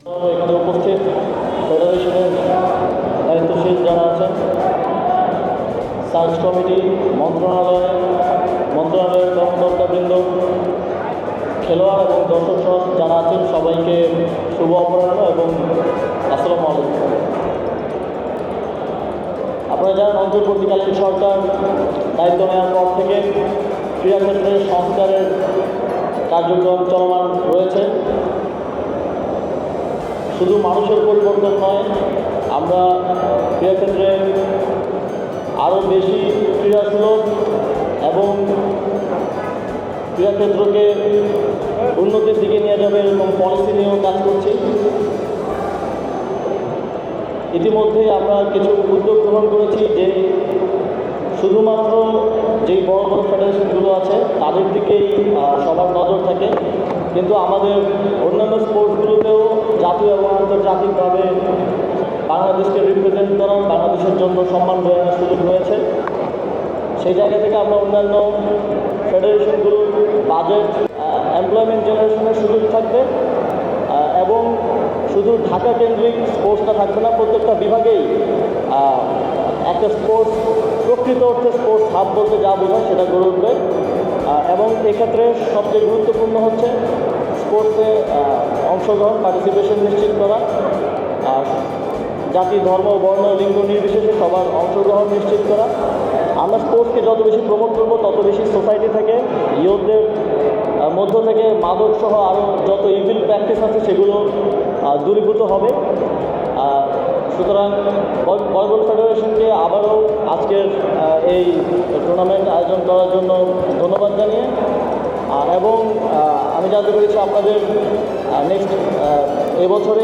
এখানে উপস্থিত ফেডারেশনের দায়িত্বশীল যারা আছেন, সার্চ কমিটি, মন্ত্রণালয়ের কর্মকর্তাবৃন্দ, খেলোয়াড় এবং দর্শক সহ যারা আছেন সবাইকে শুভ অপরাহ্ন এবং আসসালামু আলাইকুম। আপনারা জানেন অন্তর্বর্তীকালীন সরকার দায়িত্ব নেওয়ার পর থেকে ক্রীড়াক্ষেত্রে সংস্কারের কার্যক্রম চলমান রয়েছে। শুধু মানুষের পরিবর্তন নয়, আমরা ক্রীড়াক্ষেত্রে আরও বেশি ক্রীড়াসুলভ এবং ক্রীড়াক্ষেত্রকে উন্নতির দিকে নিয়ে যাবে এরকম পলিসি নিয়েও কাজ করছি। ইতিমধ্যে আমরা কিছু উদ্যোগ গ্রহণ করেছি যে শুধুমাত্র যেই বড় বড় ফেডারেশনগুলো আছে তাদের দিকেই সবার নজর থাকে, কিন্তু আমাদের অন্যান্য স্পোর্টসগুলোতেও জাতীয় এবং আন্তর্জাতিকভাবে বাংলাদেশকে রিপ্রেজেন্ট করার, বাংলাদেশের জন্য সম্মান বয়ে আনার সুযোগ হয়েছে। সেই জায়গা থেকে আমরা অন্যান্য ফেডারেশনগুলোর বাজেট, এমপ্লয়মেন্ট জেনারেশনের সুযোগ থাকবে এবং শুধু ঢাকা কেন্দ্রিক স্পোর্টসটা থাকবে না, প্রত্যেকটা বিভাগেই একটা স্পোর্টস, প্রকৃত অর্থে স্পোর্টস হাব বলতে যা বোঝায় সেটা গড়ে উঠবে। এবং এক্ষেত্রে সবচেয়ে গুরুত্বপূর্ণ হচ্ছে স্পোর্টসে অংশগ্রহণ, পার্টিসিপেশন নিশ্চিত করা, জাতি, ধর্ম, বর্ণ, লিঙ্গ নির্বিশেষে সবার অংশগ্রহণ নিশ্চিত করা। আমরা স্পোর্টসকে যত বেশি প্রমোট করব তত বেশি সোসাইটি থেকে, ইয়ুথদের মধ্য থেকে মাদক সহ আরও যত ইভিল প্র্যাকটিস আছে সেগুলো দূরীভূত হবে। সুতরাং ভলিবল ফেডারেশনকে আবারও আজকের এই টুর্নামেন্ট আয়োজন করার জন্য ধন্যবাদ জানিয়ে, এবং আমি জানতে পেরেছি আপনাদের নেক্সট এবছরে